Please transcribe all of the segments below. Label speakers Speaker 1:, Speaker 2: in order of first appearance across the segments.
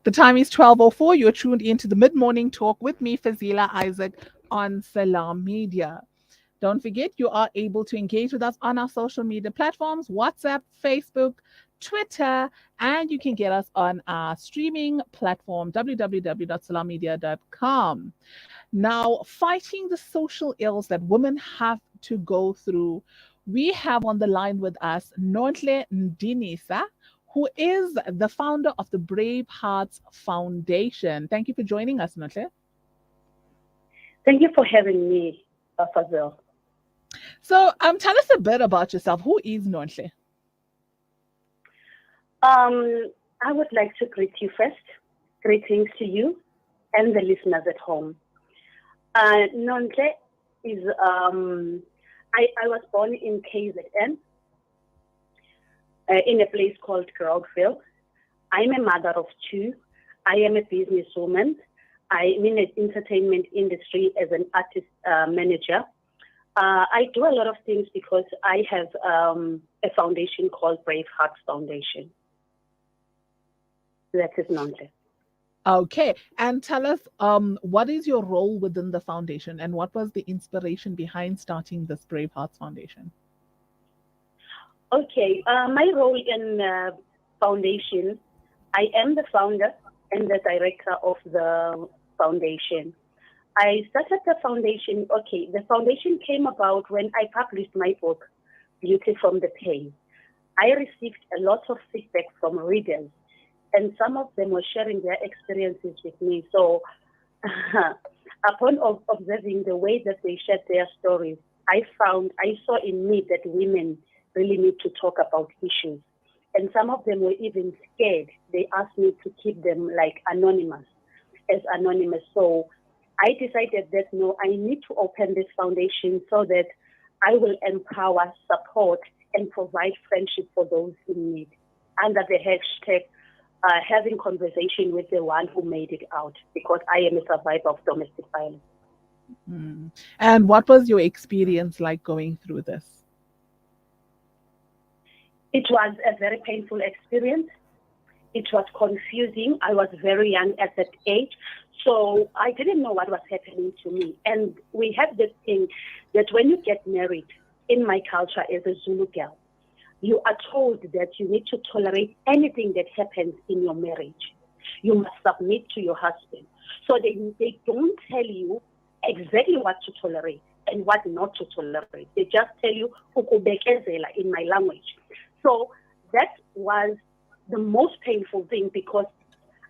Speaker 1: The time is 12:04. You're tuned into the mid-morning talk with me, Fazila Isaac, on Salam Media. Don't forget, you are able to engage with us on our social media platforms: WhatsApp, Facebook, Twitter, and you can get us on our streaming platform, www.salammedia.com. Now, fighting the social ills that women have to go through, we have on the line with us Nonhle Ndinisa, who is the founder of the Brave Hearts Foundation. Thank you for joining us, Nonhle.
Speaker 2: Thank you for having me, Fazil.
Speaker 1: So, tell us a bit about yourself. Who is Nonhle?
Speaker 2: I would like to greet you first. Greetings to you and the listeners at home. Nonhle is, I was born in KZN, in a place called Groudville. I'm a mother of two. I am a businesswoman. I'm in the entertainment industry as an artist manager. I do a lot of things because I have a foundation called Brave Hearts Foundation. That is Nonhle.
Speaker 1: Okay, and tell us, what is your role within the foundation, and what was the inspiration behind starting this Brave Hearts Foundation?
Speaker 2: Okay, my role in foundation, I am the founder and the director of the foundation. I started the foundation, the foundation came about when I published my book, Beauty from the Pain. I received a lot of feedback from readers, and some of them were sharing their experiences with me. So upon observing the way that they shared their stories, I saw in me that women really need to talk about issues. And some of them were even scared. They asked me to keep them like anonymous. So I decided that no, I need to open this foundation so that I will empower, support, and provide friendship for those in need under the hashtag having conversation with the one who made it out, because I am a survivor of domestic violence.
Speaker 1: Mm. And what was your experience like going through this?
Speaker 2: It was a very painful experience. It was confusing. I was very young at that age, so I didn't know what was happening to me. And we have this thing that when you get married, in my culture as a Zulu girl, you are told that you need to tolerate anything that happens in your marriage. You must submit to your husband. So they don't tell you exactly what to tolerate and what not to tolerate. They just tell you ukubekezela in my language. So that was the most painful thing, because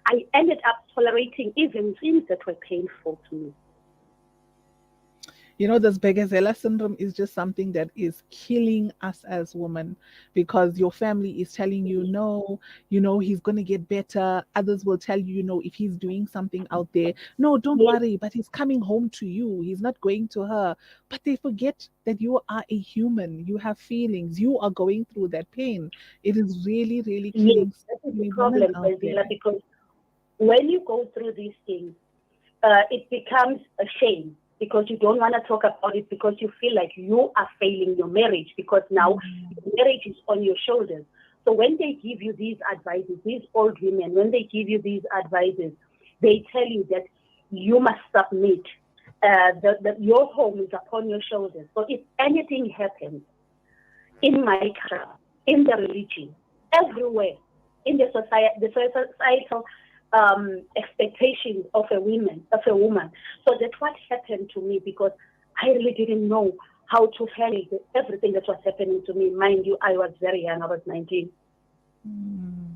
Speaker 2: I ended up tolerating even things that were painful to me.
Speaker 1: You know, this Begazela syndrome is just something that is killing us as women, because your family is telling you, no, he's going to get better. Others will tell you, if he's doing something out there, no, don't
Speaker 2: Yes,
Speaker 1: worry, but he's coming home to you. He's not going to her. But they forget that you are a human. You have feelings. You are going through that pain. It is really, really
Speaker 2: yes,
Speaker 1: killing so
Speaker 2: that is the
Speaker 1: many women
Speaker 2: problem,
Speaker 1: out there.
Speaker 2: Brazila, because when you go through these things, it becomes a shame, because you don't want to talk about it, because you feel like you are failing your marriage, because now your marriage is on your shoulders. So when they give you these advices, these old women, when they give you these advices, they tell you that you must submit. Your home is upon your shoulders. So if anything happens in my culture, in the religion, everywhere, in the societal expectations of a woman. So that's what happened to me, because I really didn't know how to handle everything that was happening to me. Mind you, I was very young. I was 19.
Speaker 1: Mm.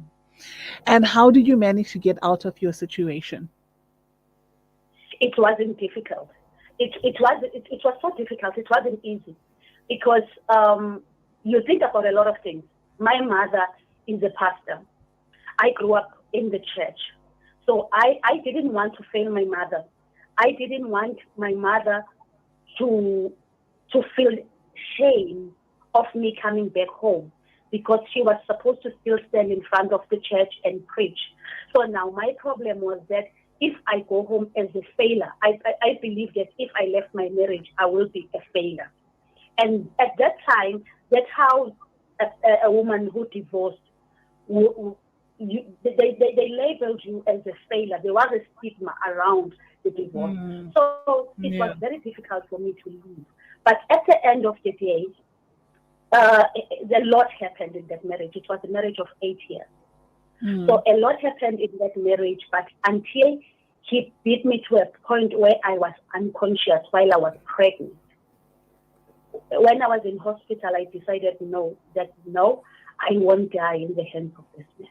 Speaker 1: And how did you manage to get out of your situation?
Speaker 2: It wasn't difficult. It was so difficult. It wasn't easy, because you think about a lot of things. My mother is a pastor. I grew up in the church. So I didn't want to fail my mother. I didn't want my mother to feel shame of me coming back home, because she was supposed to still stand in front of the church and preach. So now my problem was that if I go home as a failure, I believe that if I left my marriage, I will be a failure. And at that time, that's how a woman who divorced they labeled you as a failure. There was a stigma around the divorce.
Speaker 1: Mm.
Speaker 2: So it was
Speaker 1: Yeah.
Speaker 2: very difficult for me to leave. But at the end of the day, a lot happened in that marriage. It was a marriage of 8 years.
Speaker 1: Mm.
Speaker 2: So a lot happened in that marriage, but until he beat me to a point where I was unconscious while I was pregnant. When I was in hospital, I decided no, I won't die in the hands of this man.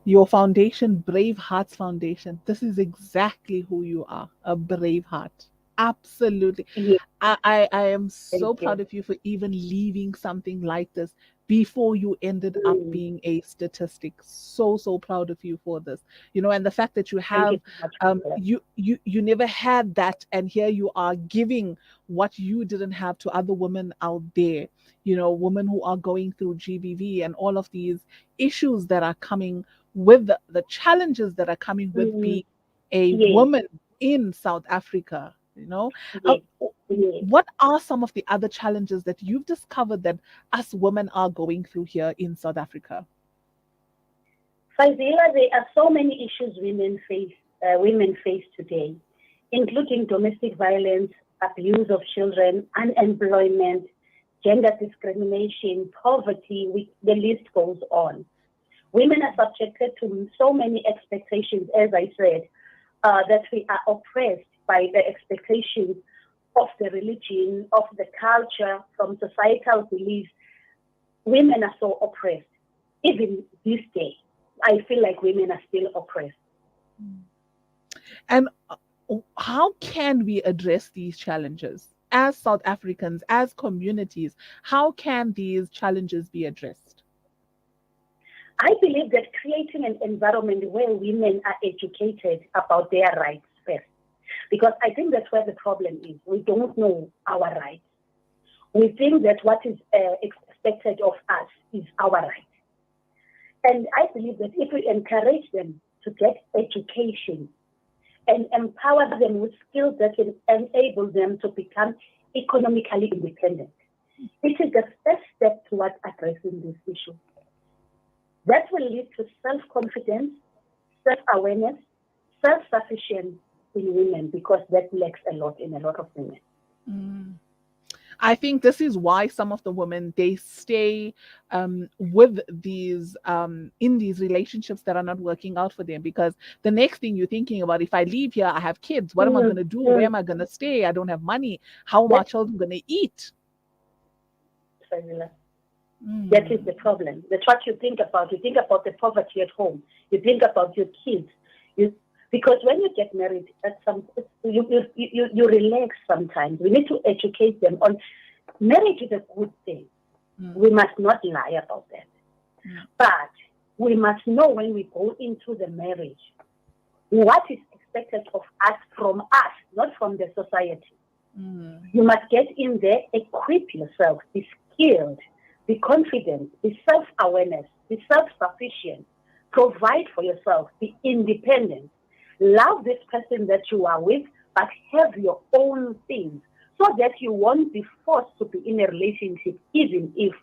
Speaker 1: Your foundation, Brave Hearts Foundation, this is exactly who you are, a brave heart. Absolutely.
Speaker 2: Yes,
Speaker 1: I am
Speaker 2: thank
Speaker 1: so proud
Speaker 2: you.
Speaker 1: of you for even leaving something like this before you ended up
Speaker 2: Mm,
Speaker 1: being a statistic. So, so proud of you for this. And the fact that you
Speaker 2: thank you
Speaker 1: have
Speaker 2: so much for
Speaker 1: you never had that, and here you are giving what you didn't have to other women out there, women who are going through GBV and all of these issues that are coming with the challenges that are coming
Speaker 2: that.
Speaker 1: with being a
Speaker 2: Yes,
Speaker 1: woman in South Africa. Uh,
Speaker 2: yes, yes.
Speaker 1: what are some of the other challenges that you've discovered that us women are going through here in South Africa?
Speaker 2: Fazila, there are so many issues women face today, including domestic violence, abuse of children, unemployment, gender discrimination, poverty. The list goes on. Women are subjected to so many expectations, as I said, that we are oppressed by the expectations of the religion, of the culture, from societal beliefs. Women are so oppressed. Even this day, I feel like women are still oppressed.
Speaker 1: And how can we address these challenges as South Africans, as communities? How can these challenges be addressed?
Speaker 2: I believe that creating an environment where women are educated about their rights first, because I think that's where the problem is. We don't know our rights. We think that what is expected of us is our right. And I believe that if we encourage them to get education and empower them with skills that can enable them to become economically independent, it is the first step towards addressing this issue. That will lead to self-confidence, self-awareness, self-sufficiency in women, because that lacks a lot in a lot of women.
Speaker 1: Mm. I think this is why some of the women they stay with these in these relationships that are not working out for them, because the next thing you're thinking about, if I leave here, I have kids. What am I going
Speaker 2: Mm,
Speaker 1: to do? Where
Speaker 2: mm.
Speaker 1: am I going to stay? I don't have money. How are my
Speaker 2: That's
Speaker 1: children going to eat?
Speaker 2: Fabiola. That is
Speaker 1: Mm.
Speaker 2: the problem. That's what you think about. You think about the poverty at home. You think about your kids. You, because when you get married, you relax sometimes. We need to educate them on marriage is a good thing.
Speaker 1: Mm.
Speaker 2: We must not lie about that.
Speaker 1: Mm.
Speaker 2: But we must know when we go into the marriage what is expected of us from us, not from the society.
Speaker 1: Mm.
Speaker 2: You must get in there, equip yourself, be skilled, be confident, be self-awareness, be self-sufficient, provide for yourself, be independent. Love this person that you are with, but have your own things so that you won't be forced to be in a relationship, even if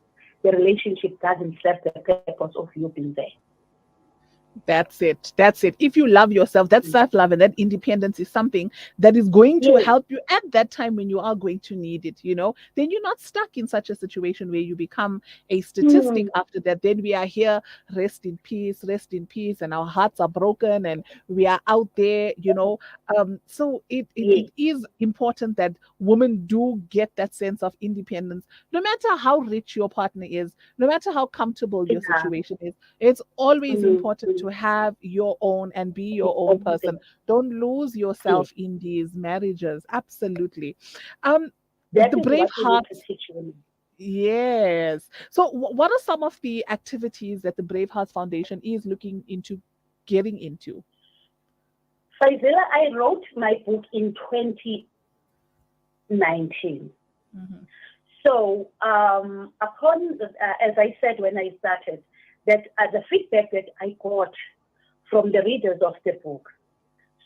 Speaker 2: the relationship doesn't serve the purpose of you being there.
Speaker 1: That's it. That's it. If you love yourself, that self love and that independence is something that is going to
Speaker 2: Yes.
Speaker 1: help you at that time when you are going to need it. Then you're not stuck in such a situation where you become a statistic
Speaker 2: Mm,
Speaker 1: after that. Then we are here, rest in peace, and our hearts are broken and we are out there. So it
Speaker 2: yes.
Speaker 1: is important that women do get that sense of independence, no matter how rich your partner is, no matter how comfortable your
Speaker 2: Yeah.
Speaker 1: situation is. It's always
Speaker 2: Mm,
Speaker 1: important to have your own and be your
Speaker 2: your
Speaker 1: own
Speaker 2: own
Speaker 1: person.
Speaker 2: thing.
Speaker 1: Don't lose
Speaker 2: Yes.
Speaker 1: yourself in these marriages. Absolutely. Um,
Speaker 2: That
Speaker 1: the
Speaker 2: is
Speaker 1: Brave
Speaker 2: what we need to
Speaker 1: Hearts.
Speaker 2: teach women.
Speaker 1: Yes. So, what are some of the activities that the Brave Hearts Foundation is looking into getting into?
Speaker 2: Faisela, I wrote my book in 2019.
Speaker 1: Mhm.
Speaker 2: So, as I said when I started, that the feedback that I got from the readers of the book,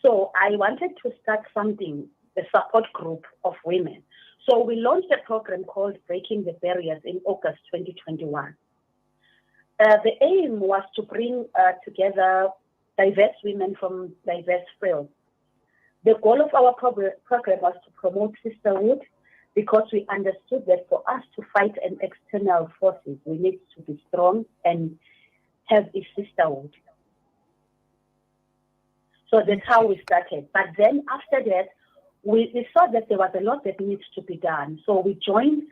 Speaker 2: so I wanted to start something, a support group of women. So we launched a program called Breaking the Barriers in August 2021. The aim was to bring together diverse women from diverse fields. The goal of our program was to promote sisterhood, because we understood that for us to fight an external forces, we need to be strong and have a sisterhood. So that's how we started. But then after that, we saw that there was a lot that needs to be done. So we joined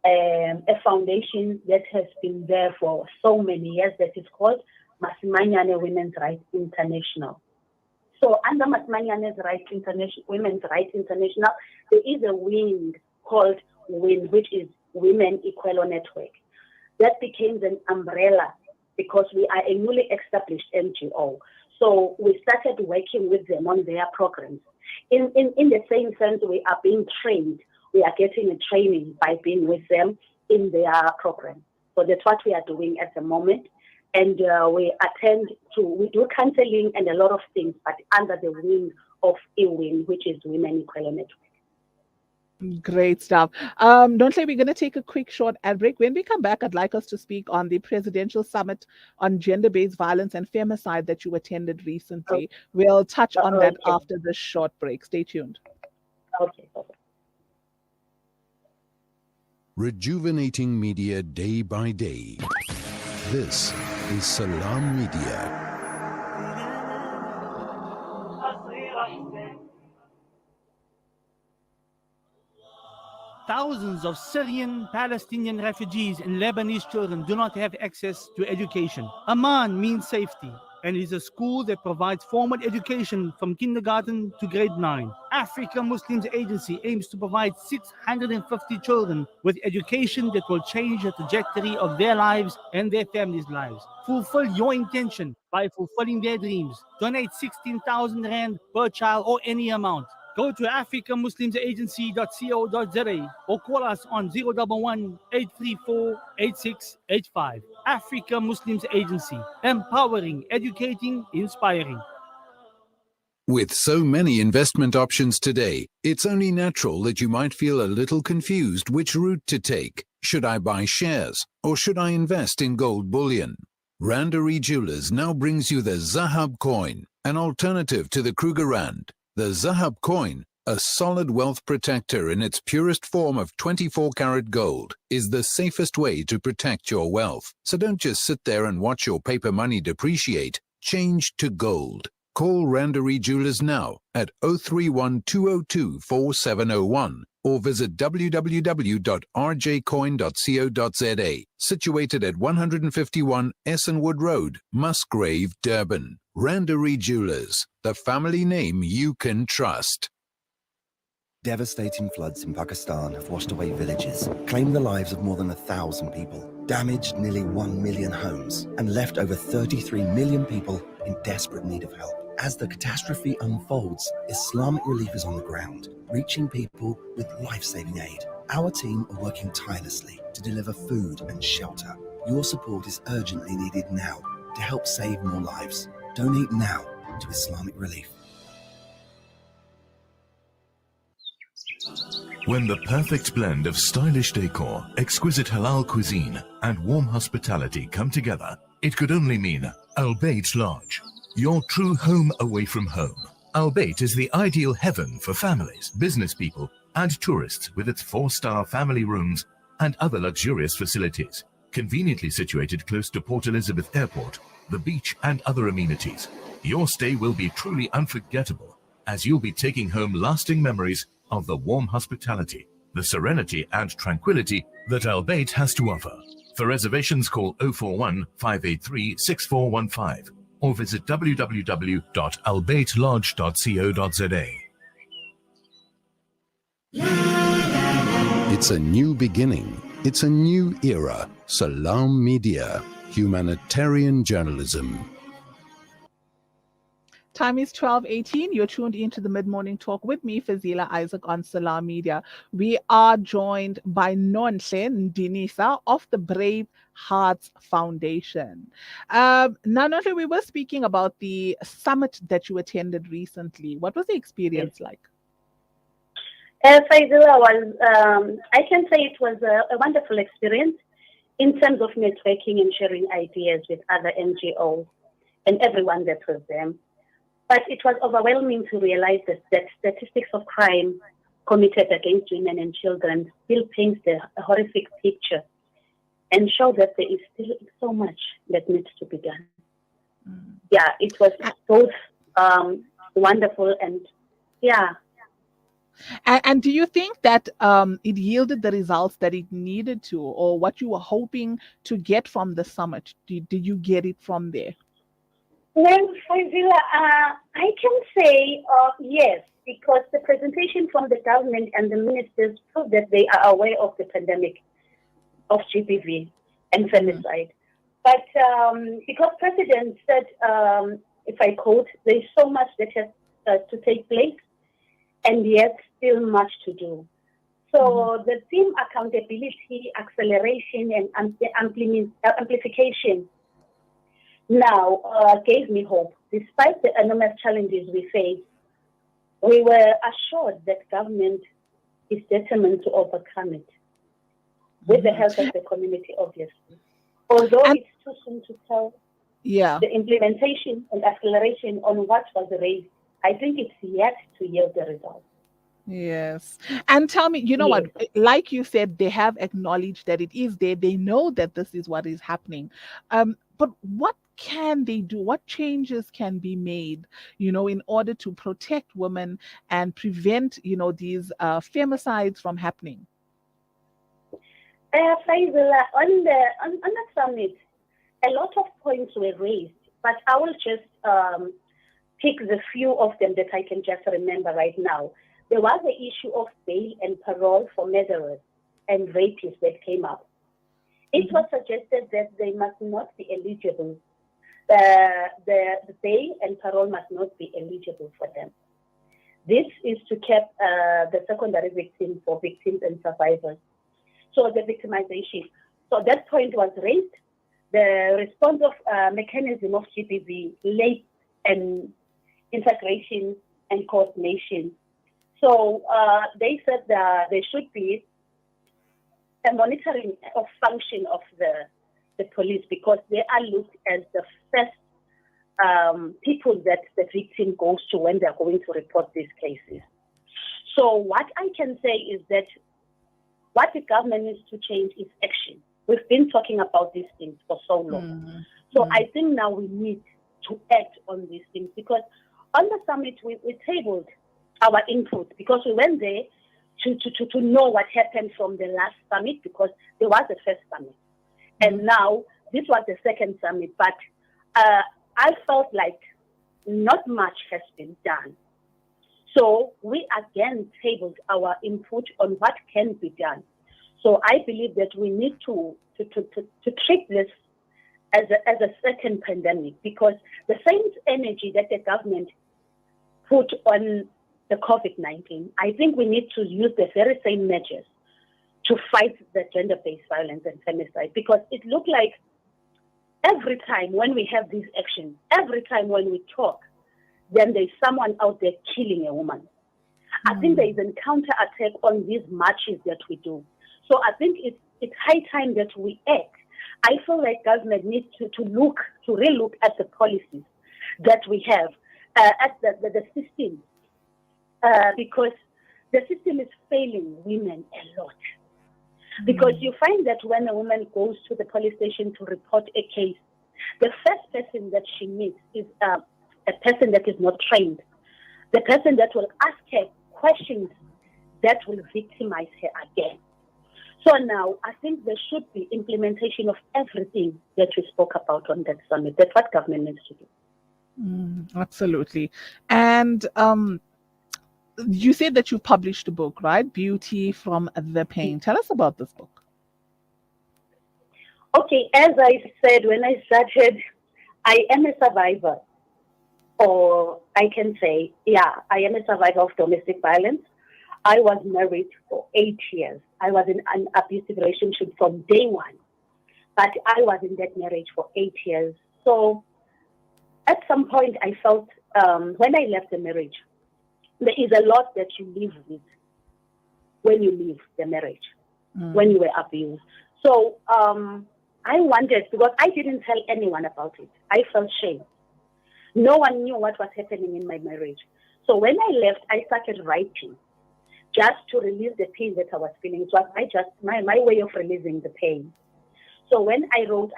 Speaker 2: a foundation that has been there for so many years, that is called Masimanyane Women's Rights International. So under Masimanyane Women's Rights International, there is a wing called WIN, which is Women Equal Network. That became an umbrella because we are a newly established NGO. So we started working with them on their programs. In the same sense, we are being trained. We are getting a training by being with them in their program. So that's what we are doing at the moment. And we do counseling and a lot of things, but under the wing of EWIN, which is Women Equal Network.
Speaker 1: Great stuff. Nonhle, we're going to take a quick short ad break. When we come back, I'd like us to speak on the Presidential Summit on Gender-Based Violence and Femicide that you attended recently. We'll touch on that after this short break. Stay tuned.
Speaker 2: Okay.
Speaker 3: Rejuvenating media day by day. This is Salam Media.
Speaker 4: Thousands of Syrian, Palestinian refugees and Lebanese children do not have access to education. Amman means safety and is a school that provides formal education from kindergarten to grade 9. Africa Muslims Agency aims to provide 650 children with education that will change the trajectory of their lives and their families' lives. Fulfill your intention by fulfilling their dreams. Donate 16,000 Rand per child or any amount. Go to africamuslimsagency.co.za or call us on 011 834 8685. Africa Muslims Agency, empowering, educating, inspiring.
Speaker 3: With so many investment options today, it's only natural that you might feel a little confused which route to take. Should I buy shares or should I invest in gold bullion? Randery Jewelers now brings you the Zahab coin, an alternative to the Kruger Rand. The Zahab coin, a solid wealth protector in its purest form of 24-karat gold, is the safest way to protect your wealth. So don't just sit there and watch your paper money depreciate. Change to gold. Call Randery Jewelers now at 031 202 4701 or visit www.rjcoin.co.za, situated at 151 Essenwood Road, Musgrave, Durban. Randery Jewelers, the family name you can trust.
Speaker 5: Devastating floods in Pakistan have washed away villages, claimed the lives of more than 1,000 people, damaged nearly 1 million homes, and left over 33 million people in desperate need of help. As the catastrophe unfolds, Islamic Relief is on the ground, reaching people with life-saving aid. Our team are working tirelessly to deliver food and shelter. Your support is urgently needed now to help save more lives. Donate now to Islamic Relief.
Speaker 6: When the perfect blend of stylish decor, exquisite halal cuisine, and warm hospitality come together, it could only mean Al Bayt Lodge, your true home away from home. Al Bayt is the ideal heaven for families, business people, and tourists, with its 4-star family rooms and other luxurious facilities. Conveniently situated close to Port Elizabeth Airport, the beach, and other amenities, your stay will be truly unforgettable, as you'll be taking home lasting memories of the warm hospitality, the serenity and tranquility that Al Bayt has to offer. For reservations, call 041 583 6415 or visit www.albaytlodge.co.za.
Speaker 3: It's a new beginning. It's a new era. Salam Media, humanitarian journalism.
Speaker 1: Time is 12:18. You're tuned into the Mid-Morning Talk with me, Fazila Isaac, on Salam Media. We are joined by Nonhle Ndinisa of the Brave Hearts Foundation. Now, Nonhle, we were speaking about the summit that you attended recently. What was the experience like?
Speaker 2: Fazila, I can say it was a wonderful experience. in terms of networking and sharing ideas with other NGOs and everyone that was there. But it was overwhelming to realize that statistics of crime committed against women and children still paints a horrific picture and show that there is still so much that needs to be done. Yeah, it was both wonderful and yeah.
Speaker 1: And do you think that it yielded the results that it needed to, or what you were hoping to get from the summit? Did you get it from there?
Speaker 2: Well, Fazila, I can say yes, because the presentation from the government and the ministers proved that they are aware of the pandemic of GBV and femicide. But because President said, if I quote, there's so much that has to take place, and yet still much to do. So the theme accountability, acceleration, and amplification now gave me hope. Despite the enormous challenges we face, we were assured that government is determined to overcome it with the help of the community, obviously. Although it's too soon to tell the implementation and acceleration on what was raised, I think it's yet to yield the result.
Speaker 1: Yes. And tell me, you know what, like you said, they have acknowledged that it is there. They know that this is what is happening. But what can they do? What changes can be made, in order to protect women and prevent, these femicides from happening?
Speaker 2: Faisal, on the summit, a lot of points were raised, but I will just pick the few of them that I can just remember right now. There was the issue of bail and parole for murderers and rapists that came up. It was suggested that they must not be eligible. The bail and parole must not be eligible for them. This is to keep the secondary victims for victims and survivors. So the victimization. So that point was raised. The response of mechanism of GBV, late and integration and coordination. So they said that there should be a monitoring of function of the police, because they are looked as the first people that the victim goes to when they're going to report these cases. So what I can say is that what the government needs to change is action. We've been talking about these things for so long. So I think now we need to act on these things, because on the summit we tabled our input, because we went there to know what happened from the last summit, because there was the first summit. And now this was the second summit, but I felt like not much has been done. So we again tabled our input on what can be done. So I believe that we need to treat this as a second pandemic, because the same energy that the government put on the COVID-19, I think we need to use the very same measures to fight the gender-based violence and femicide, because it looked like every time when we have these actions, every time when we talk, then there's someone out there killing a woman. I think there is a counter-attack on these marches that we do. So I think it's high time that we act. I feel like government needs to relook at the policies that we have, at the system, because the system is failing women a lot. Because you find that when a woman goes to the police station to report a case, the first person that she meets is a person that is not trained, the person that will ask her questions that will victimize her again. So now I think there should be implementation of everything that we spoke about on that summit. That's what government needs to do.
Speaker 1: Absolutely. And you said that you published a book, right? Beauty from the Pain. Tell us about this book.
Speaker 2: Okay, as I said when I started, I am a survivor. Or I can say, I am a survivor of domestic violence. I was married for 8 years. I was in an abusive relationship from day one. But I was in that marriage for 8 years. So at some point I felt when I left the marriage, there is a lot that you live with when you leave the marriage, when you were abused. So I wondered, because I didn't tell anyone about it. I felt shame. No one knew what was happening in my marriage. So when I left, I started writing just to release the pain that I was feeling. It was my way of releasing the pain. So when I wrote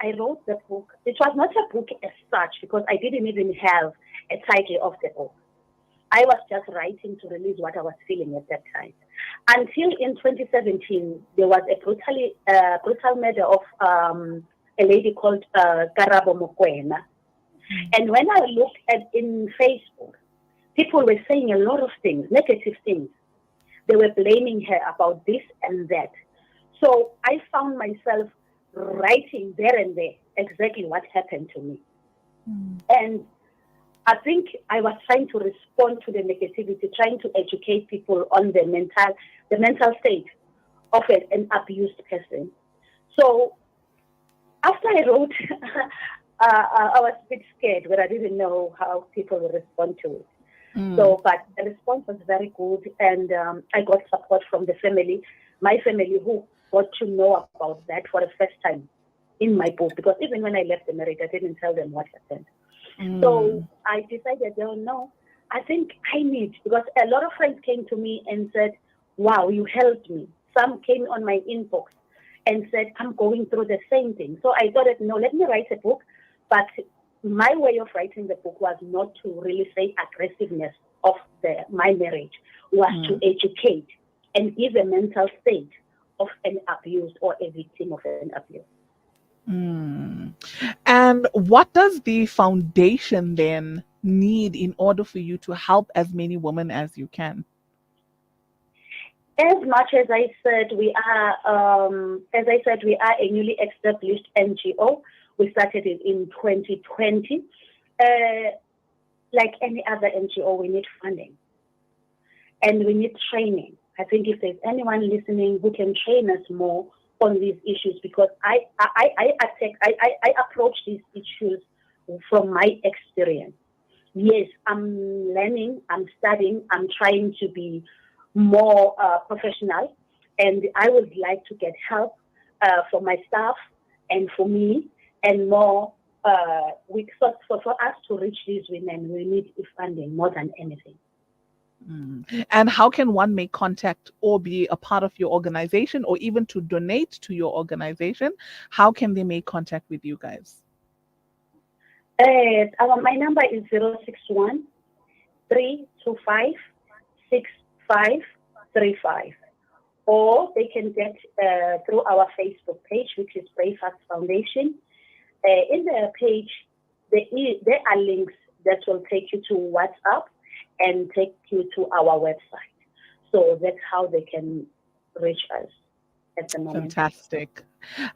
Speaker 2: the book. It was not a book as such, because I didn't even have a title of the book. I was just writing to release what I was feeling at that time. Until in 2017, there was a brutal murder of a lady called Karabo Mokwena. And when I looked at in Facebook, people were saying a lot of things, negative things. They were blaming her about this and that. So I found myself writing there and there exactly what happened to me. And I think I was trying to respond to the negativity, trying to educate people on the mental state of an abused person. So after I wrote, I was a bit scared, but I didn't know how people would respond to it. So, but the response was very good, and I got support from the family, my family, who got to know about that for the first time in my book, because even when I left the marriage, I didn't tell them what happened. So I decided, oh no, I think I need, because a lot of friends came to me and said, wow, you helped me. Some came on my inbox and said, I'm going through the same thing. So I thought, no, let me write a book. But my way of writing the book was not to really say aggressiveness of my marriage, was to educate and give a mental state of an abuse or a victim of an abuse.
Speaker 1: And what does the foundation then need in order for you to help as many women as you can?
Speaker 2: As much as I said, we are a newly established NGO. We started it in 2020. Like any other NGO, we need funding and we need training. I think if there's anyone listening who can train us more on these issues, because I approach these issues from my experience. Yes, I'm learning, I'm studying, I'm trying to be more professional, and I would like to get help for my staff and for me, and more. For us to reach these women, we need funding more than anything.
Speaker 1: And how can one make contact or be a part of your organization, or even to donate to your organization? How can they make contact with you guys?
Speaker 2: My number is 061 325 6535. Or they can get through our Facebook page, which is Braveheart Foundation. In the page, there are links that will take you to WhatsApp and take you to our website. So that's how they can reach us at the moment.
Speaker 1: Fantastic.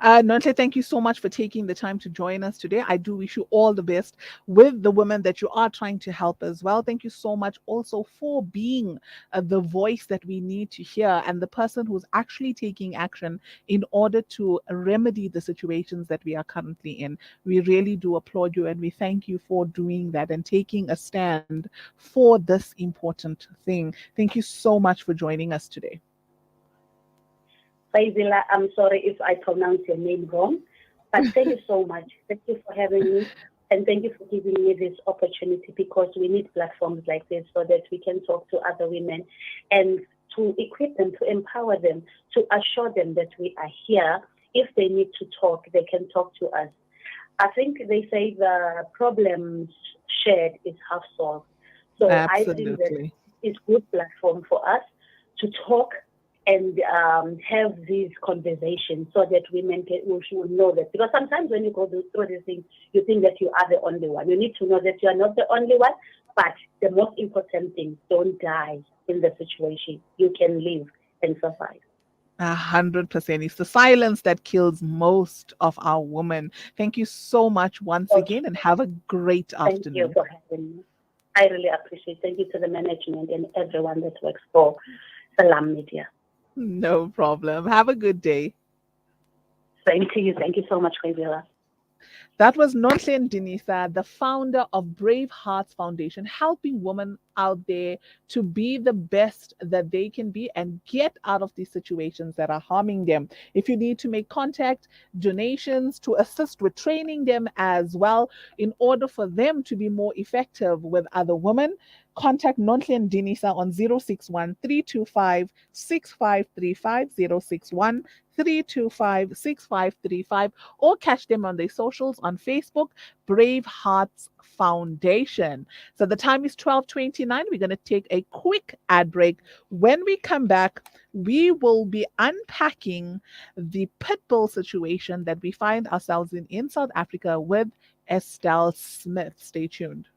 Speaker 1: Nonhle, thank you so much for taking the time to join us today. I do wish you all the best with the women that you are trying to help as well. Thank you so much also for being the voice that we need to hear, and the person who's actually taking action in order to remedy the situations that we are currently in. We really do applaud you, and we thank you for doing that and taking a stand for this important thing. Thank you so much for joining us today.
Speaker 2: Faisila, I'm sorry if I pronounce your name wrong, but thank you so much. Thank you for having me, and thank you for giving me this opportunity, because we need platforms like this so that we can talk to other women and to equip them, to empower them, to assure them that we are here. If they need to talk, they can talk to us. I think they say the problems shared is half solved. So
Speaker 1: Absolutely.
Speaker 2: I think that it's a good platform for us to talk and have these conversations so that women should know that. Because sometimes when you go through these things, you think that you are the only one. You need to know that you are not the only one, but the most important thing, don't die in the situation. You can live and survive.
Speaker 1: 100%. It's the silence that kills most of our women. Thank you so much once again, and have a great
Speaker 2: Thank you
Speaker 1: afternoon.
Speaker 2: for having me. I really appreciate it. Thank you to the management and everyone that works for Salam Media.
Speaker 1: No problem. Have a good day.
Speaker 2: Same to you. Thank you so much, Fabiola.
Speaker 1: That was Nonhle Ndinisa, the founder of Brave Hearts Foundation, helping women out there to be the best that they can be and get out of these situations that are harming them. If you need to make contact, donations to assist with training them as well, in order for them to be more effective with other women, contact Nonhle Ndinisa on 061 325 6535 061 325 6535, or catch them on their socials on Facebook, Brave Hearts Foundation. So the time is 12:29. We're going to take a quick ad break. When we come back, we will be unpacking the pit bull situation that we find ourselves in South Africa with Estelle Smith. Stay tuned.